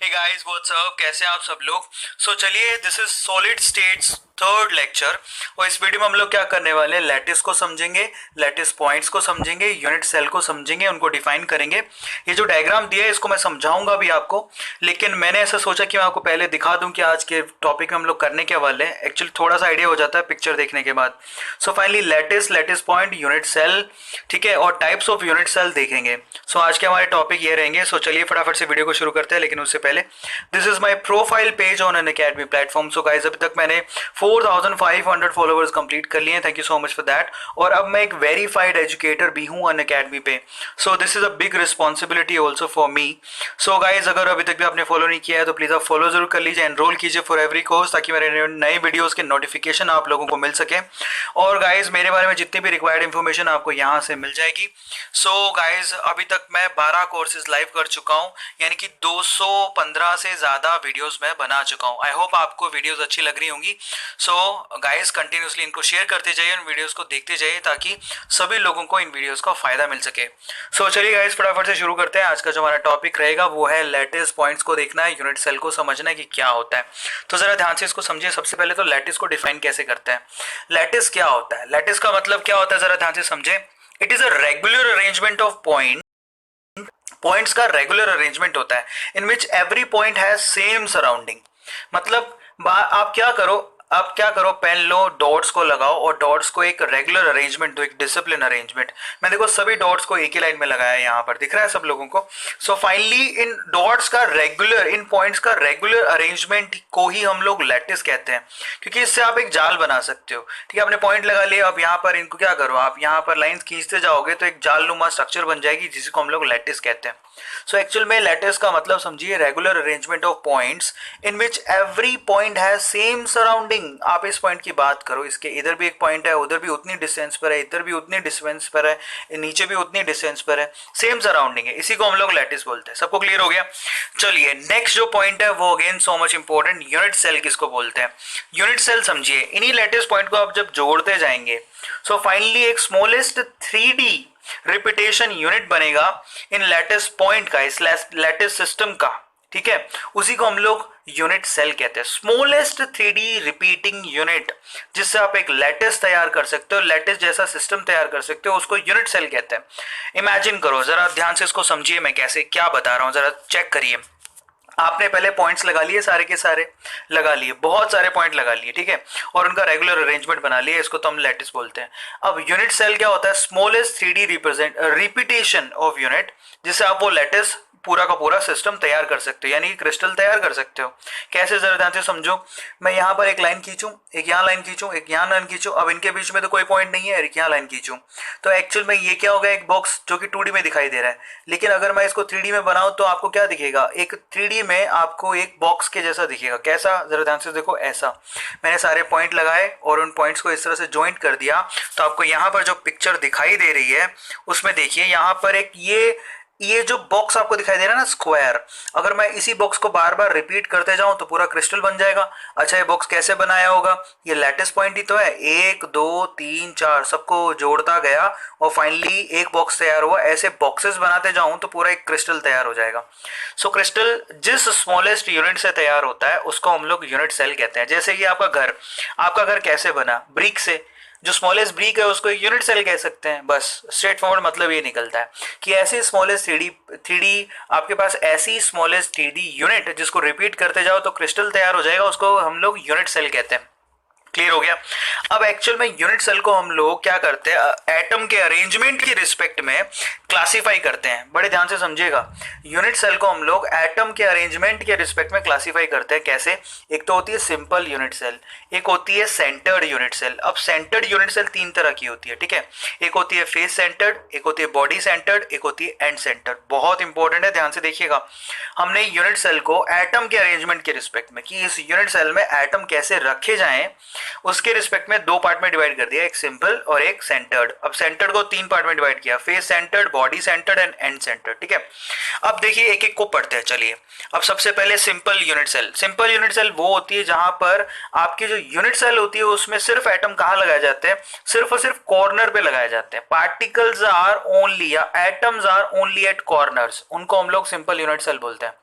Hey guys what's up, कैसे हैं आप सब लोग। चलिए, this is solid states third lecture. और इस वीडियो में हम लोग क्या करने वाले हैं, लैटिस को समझेंगे, लैटिस पॉइंट्स को समझेंगे, यूनिट सेल को समझेंगे, उनको डिफाइन करेंगे। ये जो डायग्राम दिया है इसको मैं समझाऊंगा भी आपको, लेकिन मैंने ऐसा सोचा कि मैं आपको पहले दिखा दूं कि आज के टॉपिक में हम लोग करने के वाले हैं। एक्चुअली थोड़ा सा आइडिया हो जाता है पिक्चर देखने के बाद। Finally lattice, lattice point, unit cell, ठीक है, और टाइप्स ऑफ यूनिट सेल देखेंगे। आज के हमारे टॉपिक ये रहेंगे। चलिए फटाफट से वीडियो को शुरू करते हैं, लेकिन उससे पहले this is my profile page on an academy platform. Guys अभी तक मैंने 4500 फॉलोवर्स कंप्लीट कर लिए हैं, thank you so much for that. और अब मैं एक वेरीफाइड एजुकेटर भी हूँ अन अकेडमी पे। This is a big responsibility also for me. Guys अगर अभी तक भी आपने फॉलो नहीं किया है तो प्लीज आप फॉलो जरूर कर लीजिए, एनरोल कीजिए फॉर एवरी कोर्स, ताकि मेरे नए वीडियोस के नोटिफिकेशन आप लोगों को मिल सके। और गाइज मेरे बारे में जितनी भी रिक्वायर्ड इन्फॉर्मेशन आपको यहाँ से मिल जाएगी। गाइज अभी तक मैं 12 कोर्सेज लाइव कर चुका हूँ, यानी कि 215 से ज़्यादा वीडियोस मैं बना चुका हूँ। आई होप आपको वीडियोस अच्छी लग रही होंगी। गाइज कंटिन्यूसली इनको शेयर करते जाइए, इन वीडियोस को देखते जाइए, ताकि सभी लोगों को इन वीडियोस का फायदा मिल सके। चलिए गाइज फटाफट से शुरू करते हैं। आज का जो हमारा टॉपिक रहेगा वो है लैटिस पॉइंट्स को देखना है, यूनिट सेल को समझना है कि क्या होता है। जरा ध्यान से इसको समझिए। सबसे पहले तो लैटिस को डिफाइन कैसे करते हैं। लैटिस क्या होता है, लैटिस का मतलब क्या होता है, जरा ध्यान से समझे। It is a regular arrangement of points का रेगुलर अरेंजमेंट होता है in which every point has same surrounding. मतलब आप क्या करो, पेन लो, डॉट्स को लगाओ और डॉट्स को एक रेगुलर अरेंजमेंट दो, एक डिसिप्लिन अरेंजमेंट। मैं देखो सभी डॉट्स को एक ही लाइन में लगाया है, यहाँ पर दिख रहा है सब लोगों को। फाइनली इन डॉट्स का रेगुलर, इन पॉइंट्स का रेगुलर अरेंजमेंट को ही हम लोग लैटिस कहते हैं, क्योंकि इससे आप एक जाल बना सकते हो। ठीक है, आपने पॉइंट लगा लिया, अब यहाँ पर इनको क्या करो, आप यहाँ पर लाइंस खींचते जाओगे तो एक जाल नुमा स्ट्रक्चर बन जाएगी, जिसको हम लोग लैटिस कहते हैं। एक्चुअल में लैटिस का मतलब समझिए regular arrangement of points in which every point has same surrounding. आप इस पॉइंट की बात करो, इसके इधर भी एक पॉइंट है, उधर भी उतनी डिस्टेंस पर है, इधर भी उतनी डिस्टेंस पर है, नीचे भी उतनी डिस्टेंस पर है, सेम सराउंडिंग है, इसी को हम लोग लैटिस बोलते हैं। सबको क्लियर हो गया। चलिए नेक्स्ट जो पॉइंट है वो again so much important, unit cell किसको बोलते हैं। यूनिट सेल समझिए, इन्हीं लैटिस पॉइंट को आप जब जोड़ते जाएंगे फाइनली एक स्मॉलेस्ट 3D रिपीटेशन यूनिट बनेगा इन लैटिस पॉइंट का, इस लैटिस सिस्टम का। ठीक है, उसी को हम लोग यूनिट सेल कहते हैं, स्मॉलेस्ट 3D रिपीटिंग यूनिट, जिससे आप एक लैटिस तैयार कर सकते हो, लैटिस जैसा सिस्टम तैयार कर सकते हो, उसको यूनिट सेल कहते हैं। इमेजिन करो, जरा ध्यान से इसको समझिए, मैं कैसे क्या बता रहा हूं, जरा चेक करिए। आपने पहले पॉइंट्स लगा लिए, सारे के सारे लगा लिए, बहुत सारे पॉइंट लगा लिए, ठीक है, और उनका रेगुलर अरेंजमेंट बना लिया, इसको तो हम लैटिस बोलते हैं। अब यूनिट सेल क्या होता है, smallest 3D repetition of unit, जिससे आप वो लैटिस पूरा का पूरा सिस्टम तैयार कर सकते हो, यानी क्रिस्टल तैयार कर सकते हो। कैसे, जरा ध्यान से समझो। मैं यहाँ पर एक लाइन खींचूं, एक यहाँ लाइन खींचूं, एक यहाँ लाइन खींचूं, अब इनके बीच में तो कोई पॉइंट नहीं है, एक यहाँ लाइन खींचूं, तो एक्चुअल में ये क्या होगा, एक बॉक्स जो कि 2D में दिखाई दे रहा है। लेकिन अगर मैं इसको 3D में बनाऊं तो आपको क्या दिखेगा, एक 3D में आपको एक बॉक्स के जैसा दिखेगा। कैसा, जरा ध्यान से देखो, ऐसा। मैंने सारे पॉइंट लगाए और उन पॉइंट्स को इस तरह से ज्वाइंट कर दिया, तो आपको यहाँ पर जो पिक्चर दिखाई दे रही है उसमें देखिए, यहाँ पर एक ये जो बॉक्स आपको दिखाई दे रहा है ना, स्क्वायर, अगर मैं इसी बॉक्स को बार बार रिपीट करते जाऊं तो पूरा क्रिस्टल बन जाएगा। अच्छा, ये बॉक्स कैसे बनाया होगा, ये लैटिस पॉइंट ही तो है, 1 2 3 4 सबको जोड़ता गया और फाइनली एक बॉक्स तैयार हुआ। ऐसे बॉक्सेस बनाते जाऊं तो पूरा एक क्रिस्टल तैयार हो जाएगा। क्रिस्टल जिस स्मॉलेस्ट यूनिट से तैयार होता है उसको हम लोग यूनिट सेल कहते हैं। जैसे कि आपका घर कैसे बना, ब्रिक से, जो स्मॉलेस्ट ब्रिक है उसको एक यूनिट सेल कह सकते हैं। बस स्ट्रेट फॉरवर्ड मतलब ये निकलता है कि ऐसी स्मॉलेस्ट थ्री डी आपके पास ऐसी स्मॉलेस्ट 3D यूनिट जिसको रिपीट करते जाओ तो क्रिस्टल तैयार हो जाएगा, उसको हम लोग यूनिट सेल कहते हैं। क्लियर हो गया। अब एक्चुअल में यूनिट सेल को हम लोग क्या करते हैं, एटम के अरेंजमेंट की रिस्पेक्ट में क्लासिफाई करते हैं। बड़े ध्यान से समझिएगा, यूनिट सेल को हम लोग एटम के अरेंजमेंट के रिस्पेक्ट में क्लासिफाई करते हैं। कैसे, एक तो होती है सिंपल यूनिट सेल, एक होती है सेंटर्ड यूनिट सेल। अब सेंटर्ड यूनिट सेल 3 तरह की होती है, ठीक है, एक होती है फेस सेंटर्ड, एक होती है बॉडी सेंटर्ड, एक होती है एंड सेंटर्ड। बहुत इंपॉर्टेंट है, ध्यान से देखिएगा। हमने यूनिट सेल को एटम के अरेंजमेंट के रिस्पेक्ट में, कि इस यूनिट सेल में एटम कैसे रखे जाएं, उसके रिस्पेक्ट में 2 पार्ट में डिवाइड कर दिया, एक सिंपल और एक सेंटर्ड। अब सेंटर्ड को 3 पार्ट में डिवाइड किया, face centred, body centred and and centred. ठीक है, अब देखिए एक एक को पढ़ते हैं। चलिए, अब सबसे पहले simple unit cell. Simple unit cell वो होती है जहां पर आपकी जो यूनिट सेल होती है उसमें सिर्फ एटम कहां लगाए जाते हैं, सिर्फ और सिर्फ कॉर्नर पे लगाए जाते हैं। पार्टिकल्स आर ओनली या atoms are only at corners, उनको हम लोग सिंपल यूनिट सेल बोलते हैं।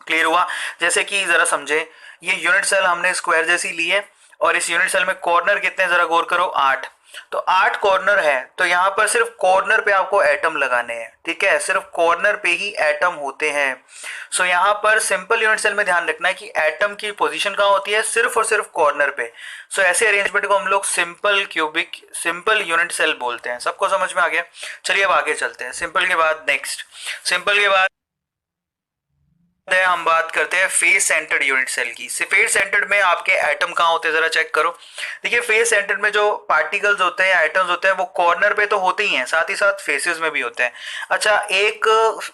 क्लियर हुआ? जैसे कि जरा समझे, ये यूनिट सेल हमने स्क्वायर जैसी ली है और इस यूनिट सेल में कॉर्नर कितने जरा गौर करो, 8। तो 8 कॉर्नर है, तो यहाँ पर सिर्फ कॉर्नर पे आपको एटम लगाने हैं, ठीक है, सिर्फ कॉर्नर पे ही एटम होते हैं। सो यहाँ पर सिंपल यूनिट सेल में ध्यान रखना है कि एटम की पोजीशन कहाँ होती है, सिर्फ और सिर्फ कॉर्नर पे। सो ऐसे अरेंजमेंट को हम लोग सिंपल यूनिट सेल बोलते हैं। सबको समझ में आ गया? चलिए अब आगे चलते हैं। सिंपल के बाद नेक्स्ट, सिंपल के बाद हम बात करते हैं फेस सेंटर्ड यूनिट सेल की। फेस सेंटर्ड में आपके एटम कहाँ होते हैं जरा चेक करो। देखिए फेस सेंटर्ड में जो पार्टिकल्स होते हैं, एटम्स होते हैं, वो कॉर्नर पे तो होते ही हैं, साथ ही साथ फेसेस में भी होते हैं। अच्छा, एक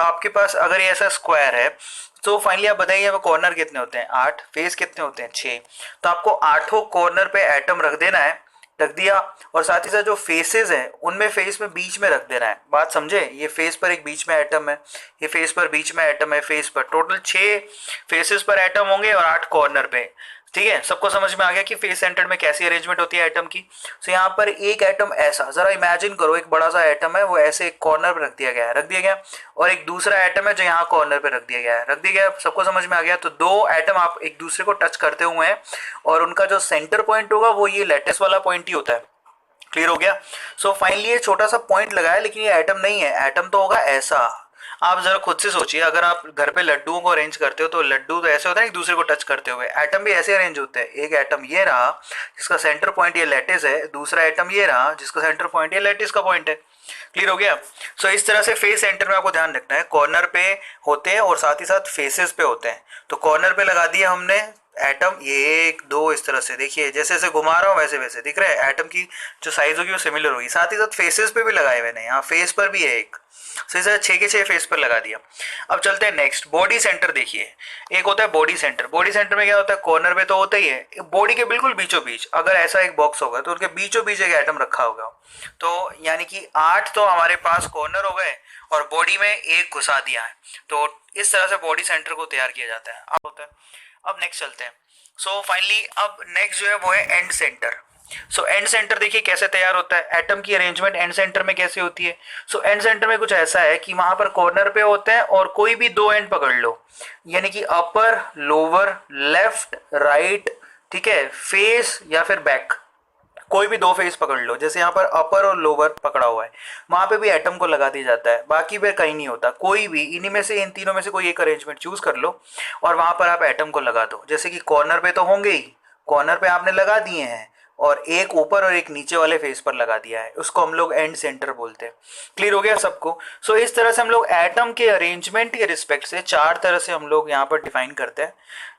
आपके पास अगर ये ऐसा स्क्वायर है तो फाइनली आप बताइए कॉर्नर कितने होते हैं, 8, फेस कितने होते हैं, 6। तो आपको 8 कॉर्नर पे एटम रख देना है, रख दिया, और साथ ही साथ जो फेसेस हैं उनमें फेस में बीच में रख देना है। बात समझे? ये फेस पर एक बीच में एटम है, ये फेस पर बीच में एटम है, फेस पर टोटल 6 फेसेस पर एटम होंगे और 8 कॉर्नर पे। ठीक है, सबको समझ में आ गया कि फेस सेंटर में कैसी अरेंजमेंट होती है एटम की। तो यहाँ पर एक एटम ऐसा, जरा इमेजिन करो, एक बड़ा सा एटम है, वो ऐसे एक कॉर्नर पर रख दिया गया है, रख दिया गया, और एक दूसरा एटम है जो यहाँ कॉर्नर पे रख दिया गया है, रख दिया गया। सबको समझ में आ गया? तो दो एटम आप एक दूसरे को टच करते हुए हैं और उनका जो सेंटर पॉइंट होगा वो ये लैटिस वाला पॉइंट ही होता है। क्लियर हो गया? सो फाइनली ये छोटा सा पॉइंट लगा है, लेकिन ये एटम नहीं है, एटम तो होगा ऐसा। आप जरा खुद से सोचिए, अगर आप घर पे लड्डुओं को अरेंज करते हो तो लड्डू तो ऐसे होता है एक दूसरे को टच करते हुए, एटम भी ऐसे अरेंज होते हैं। एक एटम ये रहा जिसका सेंटर पॉइंट ये लैटिस है, दूसरा एटम ये रहा जिसका सेंटर पॉइंट ये लैटिस का पॉइंट है। क्लियर हो गया? सो इस तरह से फेस सेंटर में आपको ध्यान रखना है, कॉर्नर पे होते हैं और साथ ही साथ फेसेस पे होते हैं। तो कॉर्नर पे लगा दिया हमने एटम, ये 1 2 इस तरह से, देखिए जैसे जैसे घुमा रहा हूँ वैसे वैसे दिख रहा है, एटम की जो साइज होगी वो सिमिलर होगी। साथ ही साथ फेसेस पे भी लगाए मैंने, यहाँ फेस पर भी है एक, सही से 6 के 6 फेस पर लगा दिया। अब चलते हैं नेक्स्ट, बॉडी सेंटर। देखिए एक होता है बॉडी सेंटर। बॉडी सेंटर में क्या होता है, कॉर्नर पे तो होता ही है, बॉडी के बिल्कुल बीचों बीच अगर ऐसा एक बॉक्स होगा तो उसके बीचों बीच एक एटम रखा होगा। तो यानी कि 8 तो हमारे पास कॉर्नर हो गए और बॉडी में एक घुसा दिया है। तो इस तरह से बॉडी सेंटर को तैयार किया जाता है। अब होता है, अब नेक्स्ट चलते हैं। सो फाइनली अब नेक्स्ट जो है वो है and centre. So and centre देखिए कैसे तैयार होता है, एटम की अरेंजमेंट एंड सेंटर में कैसे होती है। सो एंड सेंटर में कुछ ऐसा है कि वहां पर कॉर्नर पे होते हैं और कोई भी 2 एंड पकड़ लो, यानी कि अपर, लोअर, लेफ्ट, राइट, ठीक है, फेस या फिर बैक, कोई भी 2 फेस पकड़ लो। जैसे यहाँ पर अपर और लोअर पकड़ा हुआ है, वहां पे भी एटम को लगा दिया जाता है, बाकी पे कहीं नहीं होता। कोई भी इन्हीं में से, इन तीनों में से कोई एक अरेंजमेंट चूज कर लो और वहां पर आप एटम को लगा दो। जैसे कि कॉर्नर पे तो होंगे ही, कॉर्नर पे आपने लगा दिए हैं, और एक ऊपर और एक नीचे वाले फेस पर लगा दिया है, उसको हम लोग एंड सेंटर बोलते हैं। क्लियर हो गया सबको? सो इस तरह से हम लोग एटम के अरेंजमेंट के रिस्पेक्ट से 4 तरह से हम लोग यहाँ पर डिफाइन करते हैं।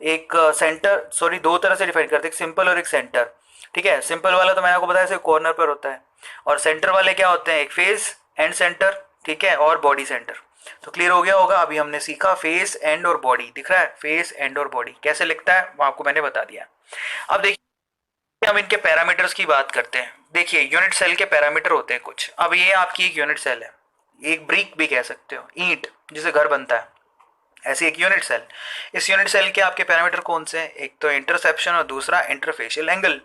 एक सेंटर, सॉरी 2 तरह से डिफाइन करते हैं, एक सिंपल और एक सेंटर। ठीक है, सिंपल वाला तो मैंने आपको बताया सिर्फ कॉर्नर पर होता है, और सेंटर वाले क्या होते हैं, एक फेस, एंड सेंटर, ठीक है, और बॉडी सेंटर। तो क्लियर हो गया होगा? अभी हमने सीखा फेस, एंड और बॉडी, दिख रहा है फेस, एंड और बॉडी कैसे लिखता है वो आपको मैंने बता दिया। अब देखिए हम इनके पैरामीटर्स की बात करते हैं। देखिए यूनिट सेल के पैरामीटर होते हैं कुछ। अब ये आपकी एक यूनिट सेल है, एक ब्रिक भी कह सकते हो, ईंट जिसे घर बनता है, ऐसी एक यूनिट सेल। इस यूनिट सेल के आपके पैरामीटर कौन से हैं, एक तो इंटरसेप्शन और दूसरा interfacial angle.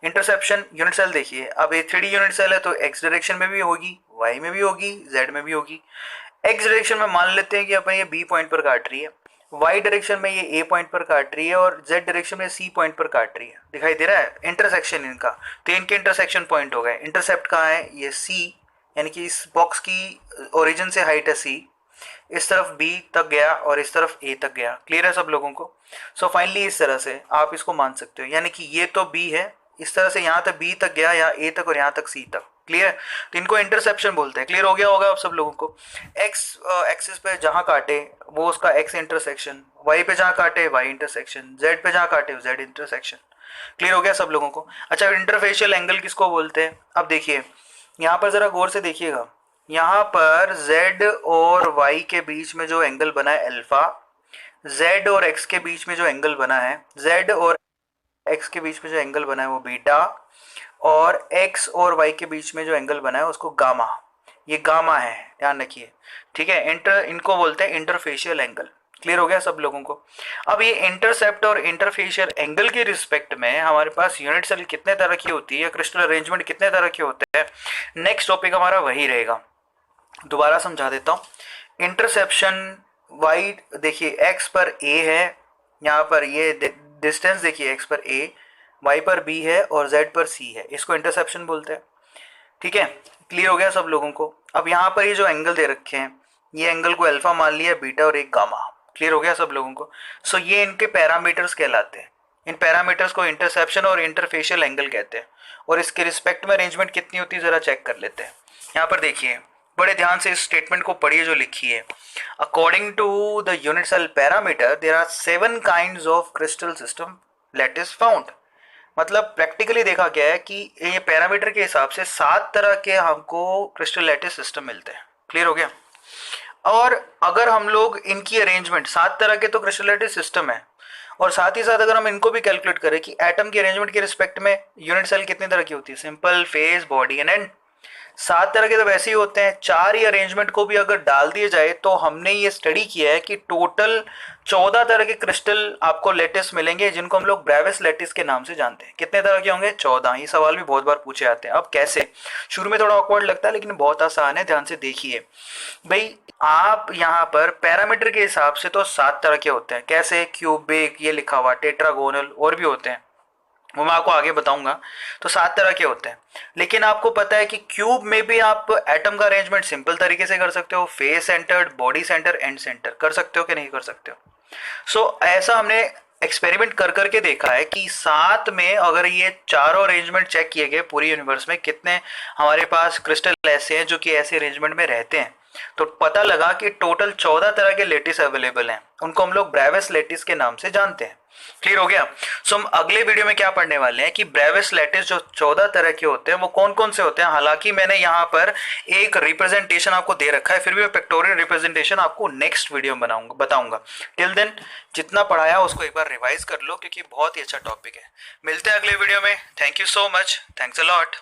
Interception unit cell देखिए, अब ये 3D यूनिट सेल है तो एक्स डायरेक्शन में भी होगी, वाई में भी होगी, जेड में भी होगी। एक्स डायरेक्शन में मान लेते हैं कि अपन ये बी पॉइंट पर काट रही है, वाई डायरेक्शन में ये ए पॉइंट पर काट रही है, और जेड डायरेक्शन में सी पॉइंट पर काट रही है। दिखाई दे रहा है इंटरसेक्शन इनका, तो इनके इंटरसेक्शन पॉइंट हो गए। इंटरसेप्ट कहाँ है, ये सी, यानी कि इस बॉक्स की ओरिजिन से हाइट है सी, इस तरफ B तक गया और इस तरफ A तक गया। क्लियर है सब लोगों को? सो फाइनली इस तरह से आप इसको मान सकते हो, यानी कि ये तो B है, इस तरह से यहाँ तक B तक गया, यहाँ A तक और यहाँ तक C तक। क्लियर है? तो इनको इंटरसेप्शन बोलते हैं। क्लियर हो गया होगा आप सब लोगों को? X एक्सिस पे जहाँ काटे वो उसका X इंटरसेक्शन, Y पे जहाँ काटे Y इंटरसेक्शन, Z पे जहाँ काटे Z इंटरसेक्शन। क्लियर हो गया सब लोगों को? अच्छा, इंटरफेशियल एंगल किसको बोलते हैं? अब देखिए यहाँ पर जरा गौर से देखिएगा, यहाँ पर Z और Y के बीच में जो एंगल बना है अल्फा, Z और X के बीच में जो एंगल बना है, Z और X के बीच में जो एंगल बना है वो बीटा, और X और Y के बीच में जो एंगल बना है उसको गामा। ये गामा है, ध्यान रखिए, ठीक है। इनको बोलते हैं इंटरफेशियल एंगल। क्लियर हो गया सब लोगों को? अब ये इंटरसेप्ट और इंटरफेशियल एंगल के रिस्पेक्ट में हमारे पास यूनिट सेल कितने तरह की होती है या क्रिस्टल अरेंजमेंट कितने तरह के होते हैं, नेक्स्ट टॉपिक हमारा वही रहेगा। दोबारा समझा देता हूँ। इंटरसेप्शन वाई देखिए एक्स पर ए है, यहाँ पर ये डिस्टेंस देखिए एक्स पर ए, वाई पर बी है और जेड पर सी है, इसको इंटरसेप्शन बोलते हैं। ठीक है, क्लियर हो गया सब लोगों को। अब यहाँ पर ये जो एंगल दे रखे हैं, ये एंगल को अल्फा मान लिया, बीटा और एक गामा। क्लियर हो गया सब लोगों को। सो ये इनके पैरामीटर्स कहलाते हैं। इन पैरामीटर्स को इंटरसेप्शन और इंटरफेशियल एंगल कहते हैं। और इसके रिस्पेक्ट में अरेंजमेंट कितनी होती है जरा चेक कर लेते हैं। यहाँ पर देखिए, बड़े ध्यान से इस स्टेटमेंट को पढ़िए जो लिखी है। According to the unit cell parameter there are 7 kinds of crystal system lattice found. मतलब प्रैक्टिकली देखा गया है कि ये पैरामीटर के हिसाब से 7 तरह के हमको क्रिस्टल लैटिस सिस्टम मिलते हैं। क्लियर हो गया। और अगर हम लोग इनकी अरेंजमेंट, 7 तरह के तो क्रिस्टल लैटिस सिस्टम है, और साथ ही साथ अगर हम इनको भी कैलकुलेट करें कि एटम की अरेंजमेंट के रिस्पेक्ट में यूनिट सेल कितनी तरह की होती है, simple, phase, body and and. 7 तरह के तो वैसे ही होते हैं, 4 ही अरेंजमेंट को भी अगर डाल दिए जाए तो हमने ये स्टडी किया है कि टोटल 14 तरह के क्रिस्टल आपको लैटिस मिलेंगे, जिनको हम लोग ब्रेविस लैटिस के नाम से जानते हैं। कितने तरह के होंगे? 14। ये सवाल भी बहुत बार पूछे जाते हैं। अब कैसे, शुरू में थोड़ा ऑकवर्ड लगता है लेकिन बहुत आसान है, ध्यान से देखिए भाई। आप यहाँ पर पैरामीटर के हिसाब से तो 7 तरह के होते हैं। कैसे? क्यूबिक, ये लिखा हुआ, टेट्रागोनल, और भी होते हैं, वो मैं आपको आगे बताऊंगा। तो 7 तरह के होते हैं। लेकिन आपको पता है कि क्यूब में भी आप एटम का अरेंजमेंट सिंपल तरीके से कर सकते हो, face centred, body centre, and centre, कर सकते हो कि नहीं कर सकते हो। सो ऐसा हमने एक्सपेरिमेंट कर करके देखा है कि 7 में अगर ये चारों अरेंजमेंट चेक किए गए पूरी यूनिवर्स में, कितने हमारे पास क्रिस्टल ऐसे हैं जो कि ऐसे अरेंजमेंट में रहते हैं, तो पता लगा कि टोटल 14 तरह के लेटिस अवेलेबल हैं। उनको हम लोग ब्रेविस लेटिस के नाम से जानते हैं। क्लियर हो गया। सो हम अगले वीडियो में क्या पढ़ने वाले हैं कि ब्रेविस लेटिस जो 14 तरह के होते हैं वो कौन कौन से होते हैं। हालांकि मैंने यहाँ पर एक रिप्रेजेंटेशन आपको दे रखा है, फिर भी मैं पिक्टोरियल रिप्रेजेंटेशन आपको नेक्स्ट वीडियो में बताऊंगा। टिल देन जितना पढ़ाया उसको एक बार रिवाइज कर लो, क्योंकि बहुत ही अच्छा टॉपिक है। मिलते हैं अगले वीडियो में। Thank you so much, thanks a lot.